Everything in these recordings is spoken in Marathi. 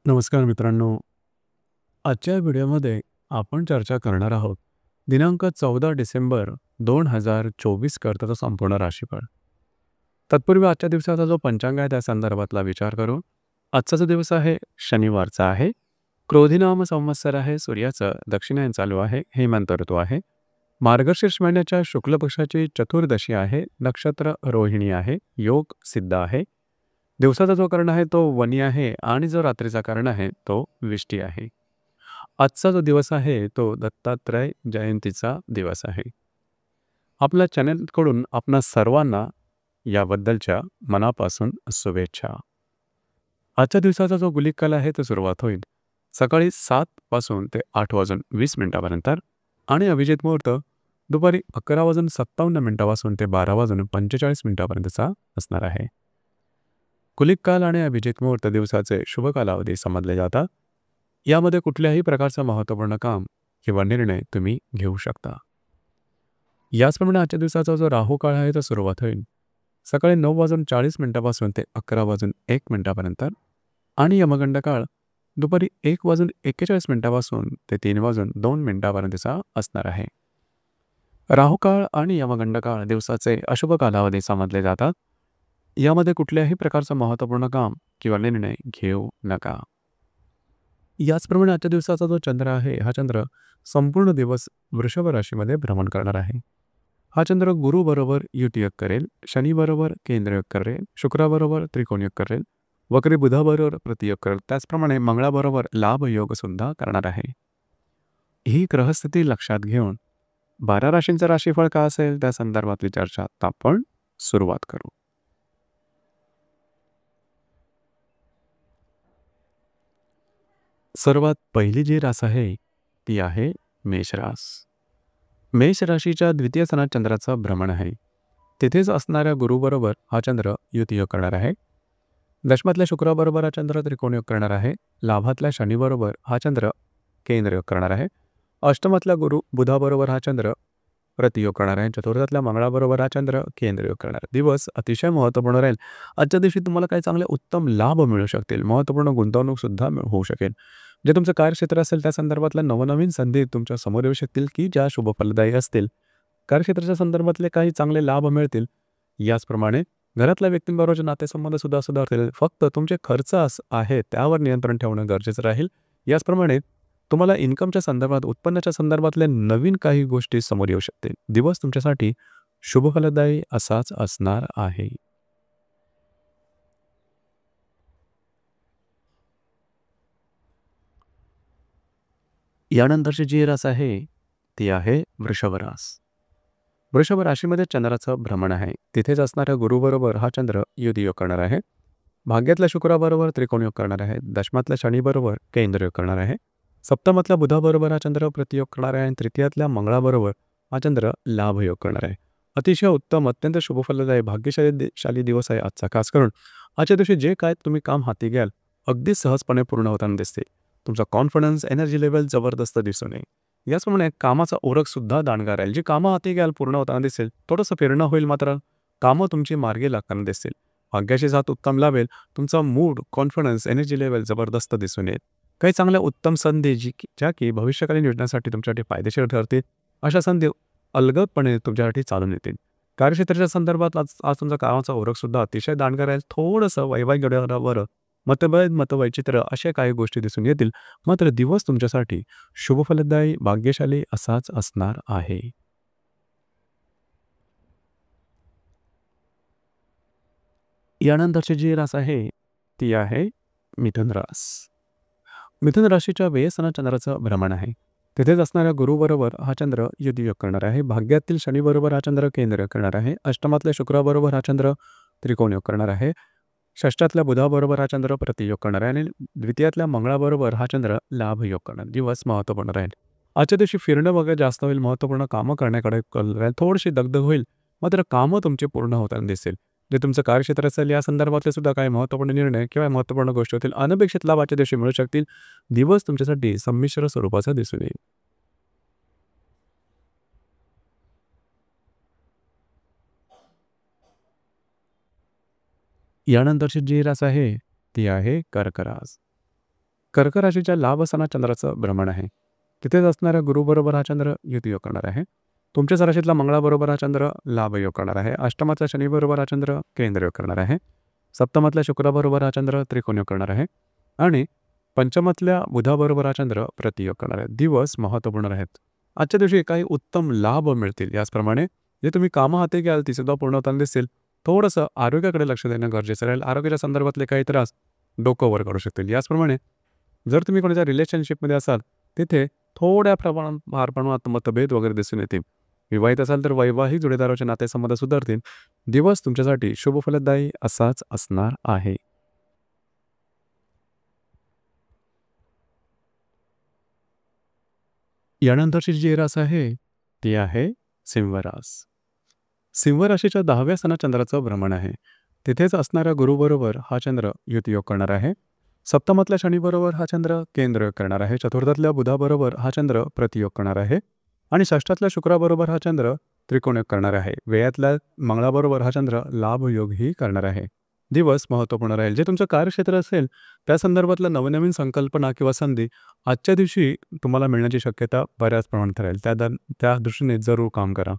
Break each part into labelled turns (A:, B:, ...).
A: नमस्कार मित्रांनो. आजच्या व्हिडिओमध्ये आपण चर्चा करणार आहोत दिनांक 14 डिसेंबर 2024 करताचा संपूर्ण राशीफळ. तत्पूर्वी आजच्या दिवसाचा जो पंचांग आहे त्या संदर्भातला विचार करू. आजचा जो दिवस आहे शनिवारचा आहे. क्रोधी नाम संवत्सर आहे. सूर्याचं दक्षिणायन चालू आहे. हेमंत ऋतू आहे. मार्गशीर्ष महिन्याच्या शुक्ल पक्षाची चतुर्दशी आहे. नक्षत्र रोहिणी आहे. योग सिद्ध आहे. दिवसाचा जो कर्ण आहे तो वनी आहे आणि जो रात्रीचा कर्ण आहे तो विष्टी आहे. आजचा जो दिवस आहे तो दत्तात्रय जयंतीचा दिवस आहे. आपल्या चॅनलकडून आपणा सर्वांना याबद्दलच्या मनापासून शुभेच्छा. आजच्या दिवसाचा जो गुलिक काल आहे तो सुरुवात होईल सकाळी 7 पासून ते 8:20 आणि अभिजित मुहूर्त दुपारी 11:57 ते 12:45 असणार आहे. कुलिक काल आणि अभिजित मुहूर्त दिवसाचे शुभ कालावधी समजले जातात. यामध्ये कुठल्याही प्रकारचं महत्त्वपूर्ण काम किंवा निर्णय तुम्ही घेऊ शकता. याचप्रमाणे आजच्या दिवसाचा जो राहू काळ आहे तो सुरुवात होईल सकाळी 9:40 पासून ते 11:01 आणि यमगंड काळ दुपारी 1:41 पासून ते 3:02 असणार आहे. राहू काळ आणि यमगंड काळ दिवसाचे अशुभ कालावधी समजले जातात. यामध्ये कुठल्याही प्रकारचं महत्त्वपूर्ण काम किंवा निर्णय घेऊ नका. याचप्रमाणे आजच्या दिवसाचा जो चंद्र आहे हा चंद्र संपूर्ण दिवस वृषभ राशीमध्ये भ्रमण करणार आहे. हा चंद्र गुरुबरोबर युतियोग करेल, शनीबरोबर केंद्रयोग करेल, शुक्राबरोबर त्रिकोणयोग करेल, वक्री बुधाबरोबर प्रतियोग करेल, त्याचप्रमाणे मंगळाबरोबर लाभयोग सुद्धा करणार आहे. ही ग्रहस्थिती लक्षात घेऊन 12 राशींचं राशीफळ का असेल त्या संदर्भातली चर्चा आता आपण सुरुवात करू. सर्वात पहिली जी रास आहे ती आहे मेषरास. मेष राशीच्या द्वितीय स्थानात चंद्राचं भ्रमण आहे. तिथेच असणाऱ्या गुरुबरोबर हा चंद्र युतियोग करणार आहे. दशमातल्या शुक्राबरोबर हा चंद्र त्रिकोणयोग करणार आहे. लाभातल्या शनीबरोबर हा चंद्र केंद्रयोग करणार आहे. अष्टमातल्या गुरु बुधाबरोबर हा चंद्र प्रतियोग करणार आहे. चतुर्थातल्या मंगळाबरोबर हा चंद्र केंद्रयोग करणार आहे. दिवस अतिशय महत्त्वपूर्ण राहील. आजच्या दिवशी तुम्हाला काही चांगले उत्तम लाभ मिळू शकतील. महत्त्वपूर्ण गुंतवणूक सुद्धा होऊ शकेल. जे तुमचं कार्यक्षेत्र असेल त्या संदर्भातल्या नवनवीन संधी तुमच्या समोर येऊ शकतील की ज्या शुभफलदायी असतील. कार्यक्षेत्राच्या संदर्भातले काही चांगले लाभ मिळतील. याचप्रमाणे घरातल्या व्यक्तींबरोबरचे नातेसंबंध सुद्धा सुधारतील. फक्त तुमचे खर्च आहे त्यावर नियंत्रण ठेवणं गरजेचं राहील. याचप्रमाणे तुम्हाला इन्कमच्या संदर्भात उत्पन्नाच्या संदर्भातल्या नवीन काही गोष्टी समोर येऊ शकतील. दिवस तुमच्यासाठी शुभफलदायी असाच असणार आहे. यानंतरची जी रास आहे ती आहे वृषभ रास. वृषभ राशीमध्ये चंद्राचं भ्रमण आहे. तिथेच असणाऱ्या गुरुबरोबर हा चंद्र युतियोग करणार आहे. भाग्यातल्या शुक्राबरोबर त्रिकोणयोग करणार आहे. दशमातल्या शनीबरोबर केंद्रयोग करणार आहे. सप्तमातल्या बुधाबरोबर हा चंद्र प्रतियोग करणार आहे. आणि तृतीयातल्या मंगळाबरोबर हा चंद्र लाभयोग करणार आहे. अतिशय उत्तम, अत्यंत शुभफलदायी भाग्यशाली दिवस आहे आजचा. खास करून आजच्या दिवशी जे काय तुम्ही काम हाती घ्याल अगदी सहजपणे पूर्ण होताना दिसते. तुमचा कॉन्फिडन्स, एनर्जी लेवल जबरदस्त दिसून येईल. याचप्रमाणे कामाचा ओरख सुद्धा दांडगा राहील. जी कामं हाती घ्याल पूर्ण होताना दिसेल. थोडंसं फिरणं होईल मात्र कामं तुमची मार्गी लागताना दिसतील. भाग्याची साथ उत्तम लाभेल. तुमचा मूड, कॉन्फिडन्स, एनर्जी लेवल जबरदस्त दिसून येईल. काही चांगल्या उत्तम संधी ज्या की भविष्यकालीन योजनांसाठी तुमच्यासाठी फायदेशीर ठरतील. अशा संधी अलगदपणे तुमच्यासाठी चालून येतील. कार्यक्षेत्राच्या संदर्भात आज तुमचा कामाचा ओरख सुद्धा अतिशय दांडगा राहील. थोडंसं वैवाहिक घड्याळावर मतभेद, मतवैचित्र अशा काही गोष्टी दिसून येतील. मात्र दिवस तुमच्यासाठी शुभफलदायी, भाग्यशाली असाच असणार आहे. यानंतरची जी रास आहे ती आहे मिथुन रास. मिथुन राशीच्या व्ययस्थानात चंद्राचं भ्रमण आहे. तिथेच असणाऱ्या गुरुबरोबर हा चंद्र युतियोग करणार आहे. भाग्यातील शनीबरोबर हा चंद्र केंद्रयोग करणार आहे. अष्टमातल्या शुक्राबरोबर हा चंद्र त्रिकोणयोग करणार आहे. षष्ठातल्या बुधाबरोबर हा चंद्र प्रतियोग करणार आहे. आणि द्वितीयातल्या मंगळाबरोबर हा चंद्र लाभयोग करणार. दिवस महत्त्वपूर्ण राहील. आजच्या दिवशी फिरणं वगैरे जास्त होईल. महत्त्वपूर्ण कामं करण्याकडे कल राहील. थोडीशी दगदग होईल मात्र कामं तुमची पूर्ण होताना दिसेल. जे तुमचं कार्यक्षेत्र असेल या संदर्भातले सुद्धा काही महत्त्वपूर्ण निर्णय किंवा महत्त्वपूर्ण गोष्टी होतील. अनपेक्षित लाभ आजच्या दिवशी मिळू शकतील. दिवस तुमच्यासाठी संमिश्र स्वरूपाचा दिसून येईल. यानंतरची जी रास आहे ती आहे कर्क रास. कर्क राशीच्या लाभ असताना चंद्राचं भ्रमण आहे. तिथेच असणाऱ्या गुरुबरोबर हा चंद्र युतियोग करणार आहे. तुमच्याच राशीतला मंगळाबरोबर हा चंद्र लाभयोग करणार आहे. अष्टमातल्या शनीबरोबर हा चंद्र केंद्रयोग करणार आहे. सप्तमातल्या शुक्राबरोबर हा चंद्र त्रिकोणयोग करणार आहे. आणि पंचमातल्या बुधाबरोबर हा चंद्र प्रतियोग करणार आहे. दिवस महत्त्वपूर्ण आहेत. आजच्या दिवशी काही उत्तम लाभ मिळतील. याचप्रमाणे जे तुम्ही कामं हाती घ्याल ती सुद्धा पूर्ण होताना दिसतील. थोडंसं आरोग्याकडे लक्ष देणं गरजेचं राहील. आरोग्याच्या संदर्भातले काही त्रास डोकं वर करू शकतील. याचप्रमाणे जर तुम्ही कोणाच्या रिलेशनशिपमध्ये असाल तिथे थोड्या प्रमाणात मतभेद वगैरे दिसून येतील. विवाहित असाल तर वैवाहिक जोडीदाराचे नातेसंबंध सुधारतील. दिवस तुमच्यासाठी शुभफलदायी असाच असणार आहे. यानंतरची जी रास आहे ती आहे सिंह रास. सिंह राशीच्या 10व्या स्थानात चंद्राचं भ्रमण आहे. तिथेच असणाऱ्या गुरुबरोबर हा चंद्र युतियोग करणार आहे. सप्तमातल्या शनीबरोबर हा चंद्र केंद्रयोग करणार आहे. चतुर्थातल्या बुधाबरोबर हा चंद्र प्रतियोग करणार आहे. आणि षष्ठातल्या शुक्राबरोबर हा चंद्र त्रिकोणयोग करणार आहे. व्ययातल्या मंगळाबरोबर हा चंद्र लाभयोगही करणार आहे. दिवस महत्त्वपूर्ण राहील. जे तुमचं कार्यक्षेत्र असेल त्या संदर्भातल्या नवनवीन संकल्पना किंवा संधी आजच्या दिवशी तुम्हाला मिळण्याची शक्यता बऱ्याच प्रमाणात राहील. त्या दृष्टीने जरूर काम करा.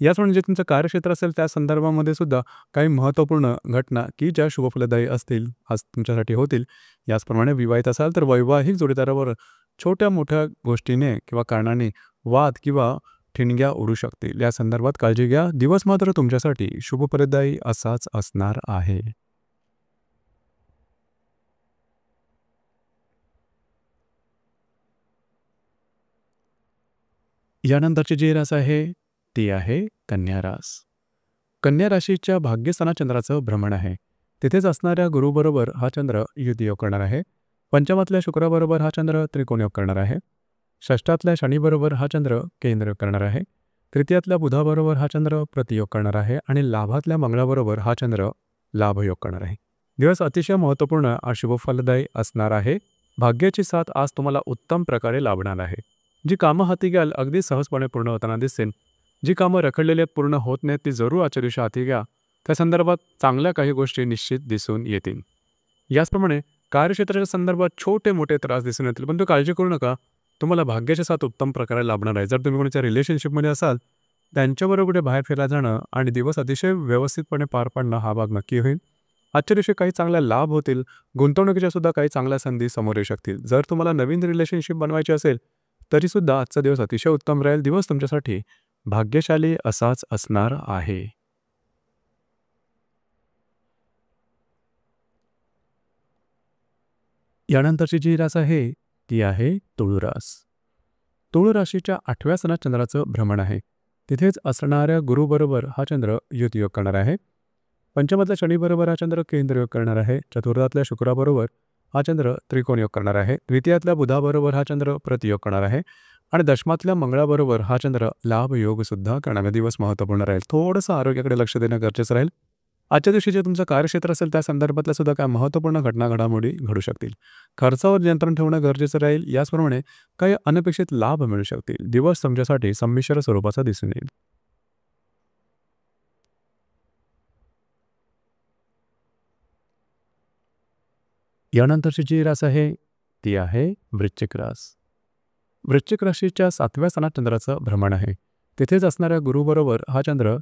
A: याचप्रमाणे जे तुमचं कार्यक्षेत्र असेल त्या संदर्भामध्ये सुद्धा काही महत्त्वपूर्ण घटना की ज्या शुभफलदायी असतील आज तुमच्यासाठी होतील. याचप्रमाणे विवाहित असाल तर वैवाहिक जोडीदारावर छोट्या मोठ्या गोष्टीने किंवा कारणाने वाद किंवा ठिणग्या उडू शकतील. या संदर्भात काळजी घ्या. दिवस मात्र तुमच्यासाठी शुभफलदायी असाच असणार आहे. यानंतरची जी रास आहे ती आहे कन्या रास. कन्या राशीच्या भाग्यस्थानात चंद्राचं भ्रमण आहे. तिथेच असणाऱ्या गुरुबरोबर हा चंद्र युतियोग करणार आहे. पंचमातल्या शुक्राबरोबर हा चंद्र त्रिकोणयोग करणार आहे. षष्ठातल्या शनीबरोबर हा चंद्र केंद्रयोग करणार आहे. तृतीयातल्या बुधाबरोबर हा चंद्र प्रतियोग करणार आहे. आणि लाभातल्या मंगळाबरोबर हा चंद्र लाभयोग करणार आहे. दिवस अतिशय महत्त्वपूर्ण आणि शुभफलदायी असणार आहे. भाग्याची साथ आज तुम्हाला उत्तम प्रकारे लाभणार आहे. जी कामं हाती घ्याल अगदी सहजपणे पूर्ण होताना दिसेल. जी कामं रखडलेली आहेत पूर्ण होत नाहीत ती जरूर आजच्या दिवशी हाती घ्या. त्या संदर्भात चांगल्या काही गोष्टी निश्चित दिसून येतील. याचप्रमाणे कार्यक्षेत्राच्या संदर्भात छोटे मोठे त्रास दिसून येतील पण काळजी करू नका. तुम्हाला भाग्याच्या साथ उत्तम प्रकारे लाभणार आहे. जर तुम्ही कोणाच्या रिलेशनशिपमध्ये असाल त्यांच्याबरोबर कुठे बाहेर फिरायला जाणं आणि दिवस अतिशय व्यवस्थितपणे पार पाडणं हा भाग नक्की होईल. आजच्या दिवशी काही चांगला लाभ होतील. गुंतवणुकीच्या सुद्धा काही चांगल्या संधी समोर येऊ शकतील. जर तुम्हाला नवीन रिलेशनशिप बनवायची असेल तरीसुद्धा आजचा दिवस अतिशय उत्तम राहील. दिवस तुमच्यासाठी भाग्यशाली असाच असणार आहे. यानंतरची जी रास आहे ती आहे तुळ रास. तुळ राशीच्या 8व्या स्थानात चंद्राचं भ्रमण आहे. तिथेच असणाऱ्या गुरुबरोबर हा चंद्र युतियोग करणार आहे. पंचमातल्या शनीबरोबर हा चंद्र केंद्रयोग करणार आहे. चतुर्थातल्या शुक्राबरोबर हा चंद्र त्रिकोणयोग करणार आहे. द्वितीयातल्या बुधाबरोबर हा चंद्र प्रतियोग करणार आहे. आणि दशमातल्या मंगळाबरोबर हा चंद्र लाभयोग सुद्धा करणारा. दिवस महत्त्वपूर्ण राहील. थोडंसं आरोग्याकडे लक्ष देणं गरजेचं राहील. आजच्या दिवशी जे तुमचं कार्यक्षेत्र असेल त्या संदर्भातल्या सुद्धा काही महत्त्वपूर्ण घडामोडी घडू शकतील. खर्चावर नियंत्रण ठेवणं गरजेचं राहील. याचप्रमाणे काही अनपेक्षित लाभ मिळू शकतील. दिवस तुमच्यासाठी संमिश्र स्वरूपाचा दिसून येईल. यानंतरची जी रास आहे ती आहे वृश्चिक रास. वृश्चिक राशीच्या 7व्या स्थानात चंद्राचं भ्रमण आहे. तिथेच असणाऱ्या गुरुबरोबर हा चंद्र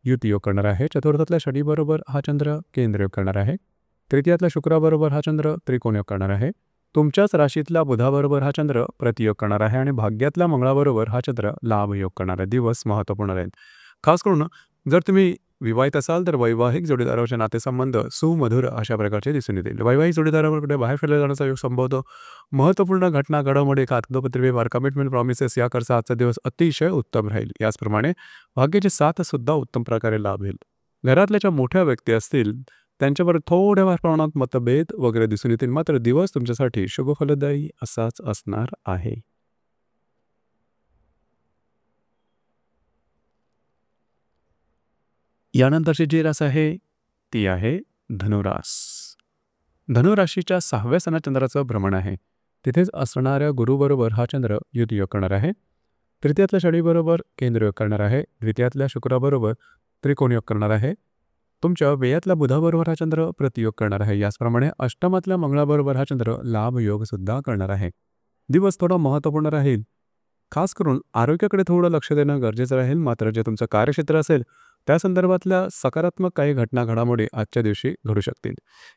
A: युतियोग करणार आहे. चतुर्थातल्या शनीबरोबर हा चंद्र केंद्रयोग करणार आहे. तृतीयातल्या शुक्राबरोबर हा चंद्र त्रिकोणयोग करणार आहे. तुमच्याच राशीतल्या बुधाबरोबर हा चंद्र प्रतियोग करणार आहे. आणि भाग्यातल्या मंगळाबरोबर हा चंद्र लाभयोग करणार आहे. दिवस महत्त्वपूर्ण राहील. खास करून जर तुम्ही विवाहित असाल तर वैवाहिक जोडीदाराचे नातेसंबंध सुमधुर अशा प्रकारचे दिसून येतील. वैवाहिक जोडीदारावर कुठे बाहेर फिरला जाण्याचा योग संभवतो. महत्त्वपूर्ण घटना घडामोडी कागदोपत्री व्यवहार कमिटमेंट प्रॉमिसेस याकरता आजचा दिवस अतिशय उत्तम राहील. याचप्रमाणे भाग्याची साथ सुद्धा उत्तम प्रकारे लाभेल. घरातल्या ज्या मोठ्या व्यक्ती असतील त्यांच्यावर थोड्या प्रमाणात मतभेद वगैरे दिसून येतील. मात्र दिवस तुमच्यासाठी शुभफलदायी असाच असणार आहे. यानंतरची जी रास आहे ती आहे धनुरास. धनुराशीच्या 6व्या स्थानात चंद्राचं भ्रमण आहे. तिथेच असणाऱ्या गुरुबरोबर हा चंद्र युतियोग करणार आहे. तृतीयातल्या शनीबरोबर केंद्रयोग करणार आहे. द्वितीयातल्या शुक्राबरोबर त्रिकोणयोग करणार आहे. तुमच्या व्ययातल्या बुधाबरोबर हा चंद्र प्रतियोग करणार आहे. याचप्रमाणे अष्टमातल्या मंगळाबरोबर हा चंद्र लाभ योग सुद्धा करणार आहे. दिवस थोडा महत्त्वपूर्ण राहील. खास करून आरोग्याकडे थोडं लक्ष देणं गरजेचं राहील. मात्र जे तुमचं कार्यक्षेत्र असेल त्या संदर्भातल्या सकारात्मक काही घटना घडामोडी आजच्या दिवशी घडू शकतील.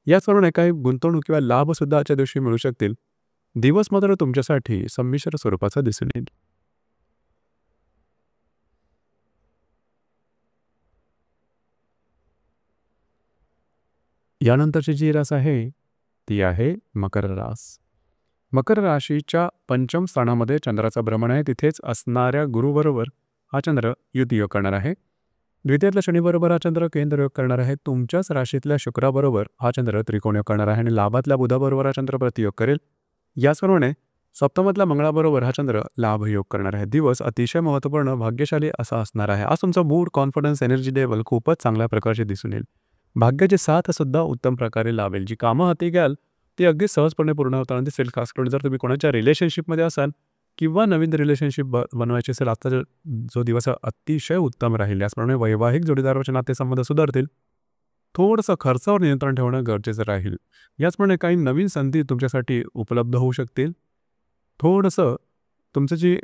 A: याचप्रमाणे काही गुंतवणूक किंवा लाभ सुद्धा आजच्या दिवशी मिळू शकतील. दिवस मात्र तुमच्यासाठी संमिश्र स्वरूपाचा दिसून येईल. यानंतरची जी रास आहे ती आहे मकर रास. मकर राशीच्या पंचम स्थानामध्ये चंद्राचं भ्रमण आहे. तिथेच असणाऱ्या गुरुबरोबर हा चंद्र युतियोग करणार आहे. द्वितीयातल्या शनीबरोबर हा चंद्र केंद्रयोग करणार आहे. तुमच्याच राशीतल्या शुक्राबरोबर हा चंद्र त्रिकोणयोग करणार आहे आणि लाभातल्या बुधाबरोबर हा चंद्र प्रतियोग करेल. याचप्रमाणे सप्तमातल्या मंगळाबरोबर हा चंद्र लाभयोग करणार आहे. दिवस अतिशय महत्त्वपूर्ण भाग्यशाली असा असणार आहे. आज तुमचा मूड, कॉन्फिडन्स, एनर्जी लेवल खूपच चांगल्या प्रकारचे दिसून येईल. भाग्याची साथ सुद्धा उत्तम प्रकारे लावेल. जी कामं हाती घ्याल ती अगदी सहजपणे पूर्ण होताना दिसेल. खास करून जर तुम्ही कोणाच्या रिलेशनशिपमध्ये असाल किंवा नवीन रिलेशनशिप बनवायची असेल, आता जो दिवस अतिशय उत्तम राहील. याचप्रमाणे वैवाहिक जोडीदाराचे नातेसंबंध सुधारतील. थोडंसं खर्चावर नियंत्रण ठेवणं गरजेचं राहील. याचप्रमाणे काही नवीन संधी तुमच्यासाठी उपलब्ध होऊ शकतील. थोडंसं तुमचं जे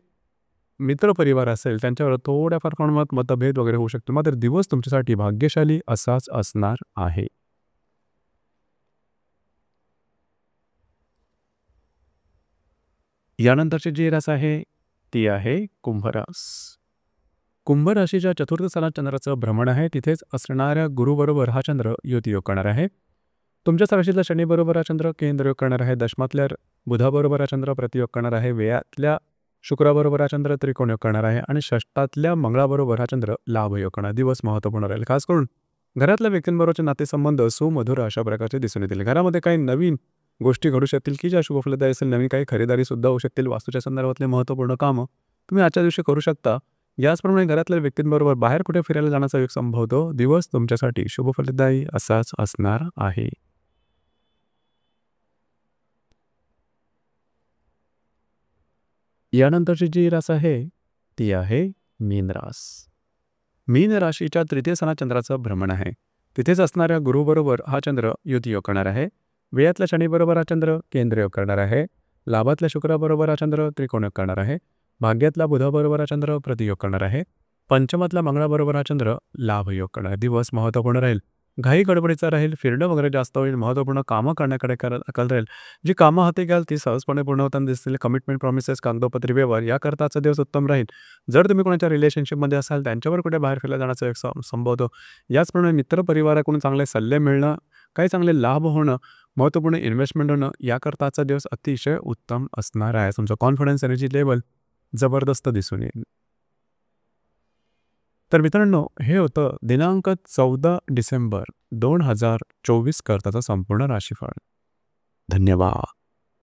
A: मित्रपरिवार असेल त्यांच्यावर थोड्याफार प्रमाणात मतभेद वगैरे होऊ शकतो. मात्र दिवस तुमच्यासाठी भाग्यशाली असाच असणार आहे. यानंतरची जी रास आहे ती आहे कुंभरास. कुंभ राशीच्या चतुर्थ स्थानात चंद्राचं भ्रमण आहे. तिथेच असणाऱ्या गुरुबरोबर हा चंद्र युतियोग करणार आहे. तुमच्याच राशीतल्या शनीबरोबर हा चंद्र केंद्रयोग करणार आहे. दशमातल्या बुधाबरोबर हा चंद्र प्रतियोग करणार आहे. व्ययातल्या शुक्राबरोबर हा चंद्र त्रिकोणयोग करणार आहे आणि षष्ठातल्या मंगळाबरोबर हा चंद्र लाभयोग करणार. दिवस महत्त्वपूर्ण राहील. खास करून घरातल्या व्यक्तींबरोबरचे नातेसंबंध सुमधुर अशा प्रकारचे दिसून येतील. घरामध्ये काही नवीन गोष्टी घडू शकतील की ज्या शुभफलदायी असेल. नवीन काही खरेदारी सुद्धा होऊ शकतील. वास्तूच्या संदर्भातले महत्त्वपूर्ण कामं तुम्ही आजच्या दिवशी करू शकता. याचप्रमाणे घरातल्या व्यक्तींबरोबर बाहेर कुठे फिरायला जाण्याचा योग संभवतो. दिवस तुमच्यासाठी शुभफलदायी असाच असणार आहे. यानंतरची जी रास आहे ती आहे मीन रास. मीन राशीच्या तृतीय स्थानात चंद्राचं भ्रमण आहे. तिथेच असणाऱ्या गुरुबरोबर हा चंद्र युतियोग करणार आहे. व्ययातल्या शनीबरोबर हा चंद्र केंद्रयोग करणार आहे. लाभातल्या शुक्राबरोबर हा चंद्र त्रिकोणयोग करणार आहे. भाग्यातल्या बुधाबरोबर हा चंद्र प्रतियोग करणार आहे. पंचमातल्या मंगळाबरोबर हा चंद्र लाभयोग करणार आहे. दिवस महत्त्वपूर्ण राहील. घाई गडबडीचा राहील. फिरणं वगैरे जास्त होईल. महत्त्वपूर्ण कामं करण्याकडे कल राहील. जी कामं हाती घ्याल ती सहजपणे पूर्ण होताना दिसतील. कमिटमेंट, प्रॉमिसेस, कागदोपत्री व्यवहार याकरता आजचा दिवस उत्तम राहील. जर तुम्ही कोणाच्या रिलेशनशिपमध्ये असाल त्यांच्यावर कुठे बाहेर फिरायला जाण्याचा एक संभवतो. याचप्रमाणे मित्रपरिवाराकडून चांगले सल्ले मिळणं, काही चांगले लाभ होणं, महत्त्वपूर्ण इन्व्हेस्टमेंट होणं याकरता आजचा दिवस अतिशय उत्तम असणार आहे. तुमचा कॉन्फिडन्स, एनर्जी लेवल जबरदस्त दिसून येईल. तर मित्रांनो, हे होतं दिनांक 14 डिसेंबर 2024 करताचं संपूर्ण राशीफळ. धन्यवाद.